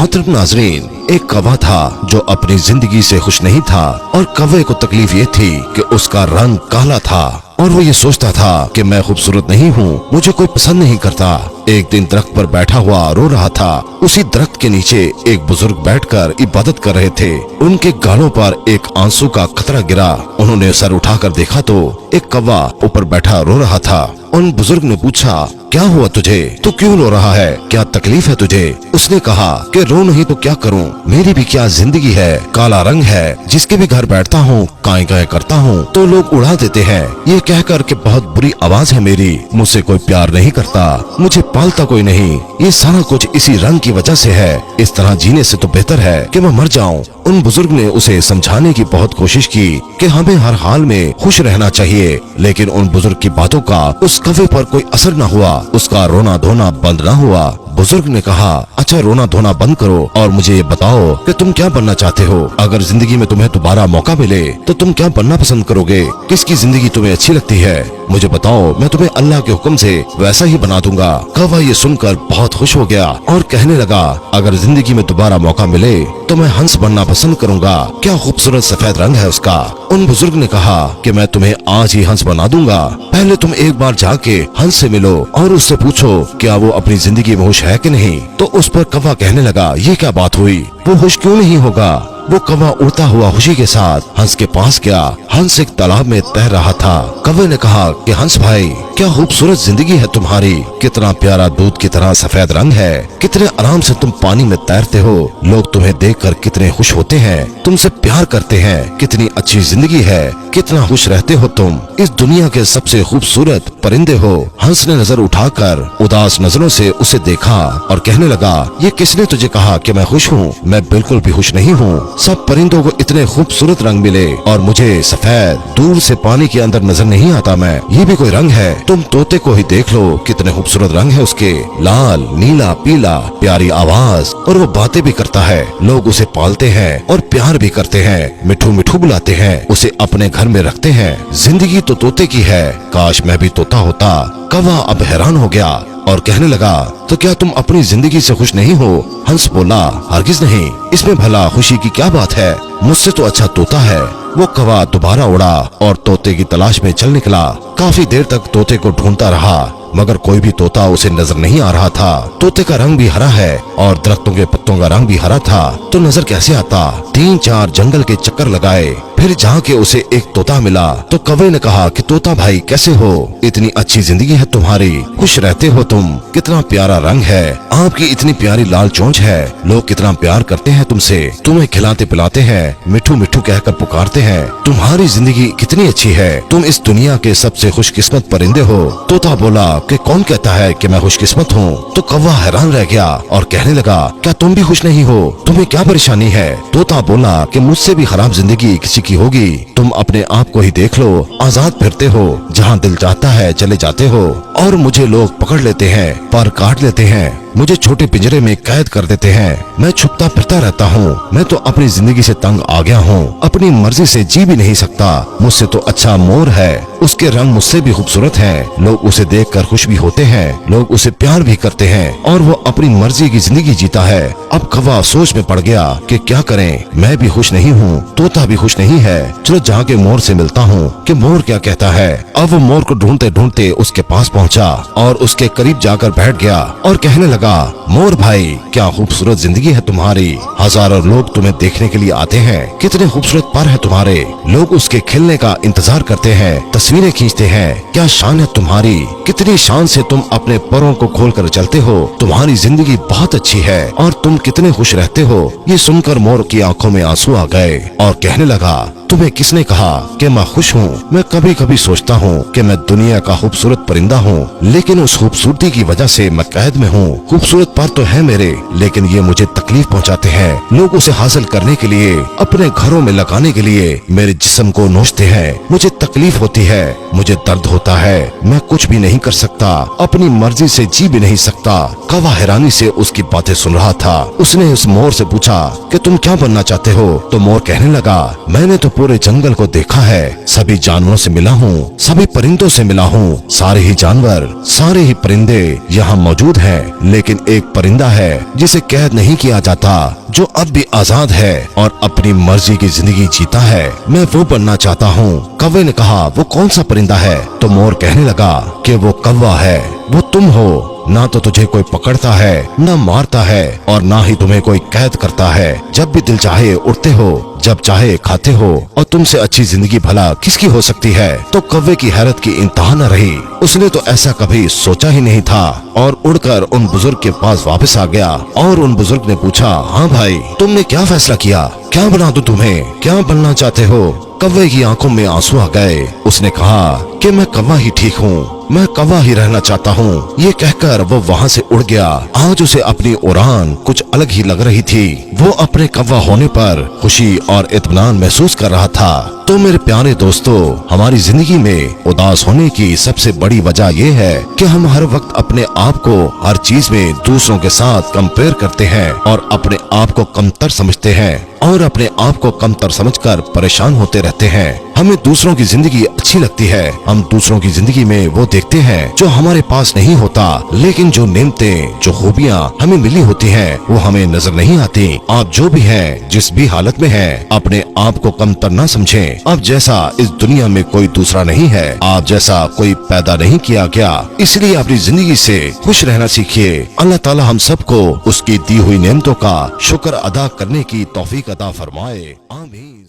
मोहतरम नाजरीन, एक कौवा था जो अपनी जिंदगी से खुश नहीं था और कौवे को तकलीफ ये थी कि उसका रंग काला था और वो ये सोचता था कि मैं खूबसूरत नहीं हूँ, मुझे कोई पसंद नहीं करता। एक दिन दरख्त पर बैठा हुआ रो रहा था। उसी दरख्त के नीचे एक बुजुर्ग बैठकर इबादत कर रहे थे। उनके गालों पर एक आंसू का कतरा गिरा। उन्होंने सर उठाकर देखा तो एक कौवा ऊपर बैठा रो रहा था। उन बुजुर्ग ने पूछा, क्या हुआ तुझे? तू क्यों रो रहा है? क्या तकलीफ है तुझे? उसने कहा कि रो नहीं तो क्या करूं, मेरी भी क्या जिंदगी है, काला रंग है, जिसके भी घर बैठता हूँ काए काए करता हूँ तो लोग उड़ा देते हैं। ये कहकर कि बहुत बुरी आवाज है मेरी, मुझसे कोई प्यार नहीं करता, मुझे पालता कोई नहीं, ये सारा कुछ इसी रंग की वजह से है। इस तरह जीने से तो बेहतर है कि मैं मर जाऊं। उन बुजुर्ग ने उसे समझाने की बहुत कोशिश की कि हमें हर हाल में खुश रहना चाहिए, लेकिन उन बुजुर्ग की बातों का उस कौवे पर कोई असर न हुआ। उसका रोना धोना बंद न हुआ। बुजुर्ग ने कहा, अच्छा रोना धोना बंद करो और मुझे ये बताओ कि तुम क्या बनना चाहते हो? अगर जिंदगी में तुम्हें दोबारा मौका मिले तो तुम क्या बनना पसंद करोगे? किसकी जिंदगी तुम्हें अच्छी लगती है? मुझे बताओ, मैं तुम्हें अल्लाह के हुक्म से वैसा ही बना दूंगा। कौवा ये सुनकर बहुत खुश हो गया और कहने लगा, अगर जिंदगी में दोबारा मौका मिले तो मैं हंस बनना पसंद करूंगा। क्या खूबसूरत सफेद रंग है उसका। उन बुजुर्ग ने कहा कि मैं तुम्हें आज ही हंस बना दूंगा। पहले तुम एक बार जाके हंस से मिलो और उससे पूछो क्या वो अपनी जिंदगी में खुश है कि नहीं। तो उस पर कौवा कहने लगा, ये क्या बात हुई, वो खुश क्यों नहीं होगा? वो कौवा उड़ता हुआ खुशी के साथ हंस के पास गया। हंस एक तालाब में तैर रहा था। कौवे ने कहा कि हंस भाई, क्या खूबसूरत जिंदगी है तुम्हारी, कितना प्यारा दूध की तरह सफेद रंग है, कितने आराम से तुम पानी में तैरते हो, लोग तुम्हें देखकर कितने खुश होते हैं, तुमसे प्यार करते हैं, कितनी अच्छी जिंदगी है, कितना खुश रहते हो तुम, इस दुनिया के सबसे खूबसूरत परिंदे हो। हंस ने नजर उठाकर उदास नजरों से उसे देखा और कहने लगा, ये किसने तुझे कहा कि मैं खुश हूँ? मैं बिल्कुल भी खुश नहीं हूँ। सब परिंदों को इतने खूबसूरत रंग मिले और मुझे सफेद दूर से पानी के अंदर नजर नहीं आता। मैं ये भी कोई रंग है? तुम तोते को ही देख लो, कितने खूबसूरत रंग है उसके, लाल नीला पीला, प्यारी आवाज और वो बातें भी करता है। लोग उसे पालते हैं और प्यार भी करते हैं, मिठू मिठू बुलाते हैं, उसे अपने घर में रखते हैं। जिंदगी तो तोते की है, काश मैं भी तोता होता। कौवा अब हैरान हो गया और कहने लगा, तो क्या तुम अपनी जिंदगी से खुश नहीं हो? हंस बोला, हरगिज नहीं, इसमें भला खुशी की क्या बात है, मुझसे तो अच्छा तोता है। वो कौवा दोबारा उड़ा और तोते की तलाश में चल निकला। काफी देर तक तोते को ढूंढता रहा मगर कोई भी तोता उसे नजर नहीं आ रहा था। तोते का रंग भी हरा है और दरख्तों के पत्तों का रंग भी हरा था तो नजर कैसे आता। 3-4 जंगल के चक्कर लगाए, फिर जहाँ के उसे एक तोता मिला तो कौवे ने कहा कि तोता भाई कैसे हो, इतनी अच्छी जिंदगी है तुम्हारी, खुश रहते हो तुम, कितना प्यारा रंग है, आपकी इतनी प्यारी लाल चोंच है, लोग कितना प्यार करते हैं तुमसे, तुम्हें खिलाते पिलाते हैं, मिठू मिठू कहकर पुकारते हैं, तुम्हारी जिंदगी कितनी अच्छी है, तुम इस दुनिया के सबसे खुशकिस्मत परिंदे हो। तोता बोला कि कौन कहता है कि मैं खुशकिस्मत हूँ? तो कौवा हैरान रह गया और कहने लगा, क्या तुम भी खुश नहीं हो? तुम्हें क्या परेशानी है? तोता बोला कि मुझसे भी खराब जिंदगी किसी की होगी, तुम अपने आप को ही देख लो, आजाद फिरते हो, जहाँ दिल चाहता है चले जाते हो और मुझे लोग पकड़ लेते हैं, पर काट लेते हैं, मुझे छोटे पिंजरे में कैद कर देते हैं, मैं छुपता फिरता रहता हूँ, मैं तो अपनी जिंदगी से तंग आ गया हूँ, अपनी मर्जी से जी भी नहीं सकता, मुझसे तो अच्छा मोर है, उसके रंग मुझसे भी खूबसूरत हैं, लोग उसे देखकर खुश भी होते हैं, लोग उसे प्यार भी करते हैं और वो अपनी मर्जी की जिंदगी जीता है। अब कौवा सोच में पड़ गया कि क्या करें, मैं भी खुश नहीं हूँ, तोता भी खुश नहीं है, चलो जाके मोर से मिलता हूँ कि मोर क्या कहता है। अब वो मोर को ढूंढते ढूंढते उसके पास पहुँचा और उसके करीब जाकर बैठ गया और कहने लगा, मोर भाई क्या खूबसूरत जिंदगी है तुम्हारी, हजारों लोग तुम्हें देखने के लिए आते हैं, कितने खूबसूरत पर है तुम्हारे, लोग उसके खिलने का इंतजार करते हैं, तस्वीरें खींचते हैं, क्या शान है तुम्हारी, कितनी शान से तुम अपने परों को खोलकर चलते हो, तुम्हारी जिंदगी बहुत अच्छी है और तुम कितने खुश रहते हो। ये सुनकर मोर की आंखों में आंसू आ गए और कहने लगा, तुम्हें किसने कहा कि मैं खुश हूँ? मैं कभी कभी सोचता हूँ कि मैं दुनिया का खूबसूरत परिंदा हूँ, लेकिन उस खूबसूरती की वजह से मैं कैद में हूँ। खूबसूरत पर तो है मेरे, लेकिन ये मुझे तकलीफ पहुँचाते हैं। लोग उसे हासिल करने के लिए, अपने घरों में लगाने के लिए मेरे जिस्म को नोचते हैं। मुझे तकलीफ होती है, मुझे दर्द होता है, मैं कुछ भी नहीं कर सकता, अपनी मर्जी से जी भी नहीं सकता। कौवा हैरानी से उसकी बातें सुन रहा था। उसने उस मोर से पूछा कि तुम क्या बनना चाहते हो? तो मोर कहने लगा, मैंने तो पूरे जंगल को देखा है, सभी जानवरों से मिला हूँ, सभी परिंदों से मिला हूँ, सारे ही जानवर, सारे ही परिंदे यहाँ मौजूद हैं, लेकिन एक परिंदा है जिसे कैद नहीं किया जाता, जो अब भी आजाद है और अपनी मर्जी की जिंदगी जीता है। मैं वो बनना चाहता हूँ। कौवे ने कहा, वो कौन सा परिंदा है? तो मोर कहने लगा कि वो कौवा है, वो तुम हो। ना तो तुझे कोई पकड़ता है, ना मारता है, और ना ही तुम्हें कोई कैद करता है। जब भी दिल चाहे उड़ते हो, जब चाहे खाते हो, और तुमसे अच्छी जिंदगी भला किसकी हो सकती है? तो कौवे की हैरत की इंतहा न रही। उसने तो ऐसा कभी सोचा ही नहीं था, और उड़कर उन बुजुर्ग के पास वापस आ गया। और उन बुजुर्ग ने पूछा, हाँ भाई, तुमने क्या फैसला किया? क्या बना दूं तुम्हें? क्या बनना चाहते हो? कौवे की आंखों में आंसू आ गए। उसने कहा कि मैं कौवा ही ठीक हूँ, मैं कौवा ही रहना चाहता हूँ। ये कहकर वो वहाँ से उड़ गया। आज उसे अपनी उड़ान कुछ अलग ही लग रही थी। वो अपने कौवा होने पर खुशी और इत्मीनान महसूस कर रहा था। तो मेरे प्यारे दोस्तों, हमारी जिंदगी में उदास होने की सबसे बड़ी वजह ये है कि हम हर वक्त अपने आप को हर चीज में दूसरों के साथ कंपेयर करते हैं और अपने आप को कमतर समझते हैं और अपने आप को कमतर समझकर परेशान होते रहते हैं। हमें दूसरों की जिंदगी अच्छी लगती है, हम दूसरों की जिंदगी में वो देखते हैं जो हमारे पास नहीं होता, लेकिन जो नेमतें, जो खूबियाँ हमें मिली होती हैं, वो हमें नजर नहीं आती। आप जो भी हैं, जिस भी हालत में हैं, अपने आप को कमतर न समझें। आप जैसा इस दुनिया में कोई दूसरा नहीं है, आप जैसा कोई पैदा नहीं किया गया। इसलिए अपनी जिंदगी से खुश रहना सीखिए। अल्लाह ताला हम सबको उसकी दी हुई नेमतों का शुक्र अदा करने की तौफीक अता फरमाए। आमीन।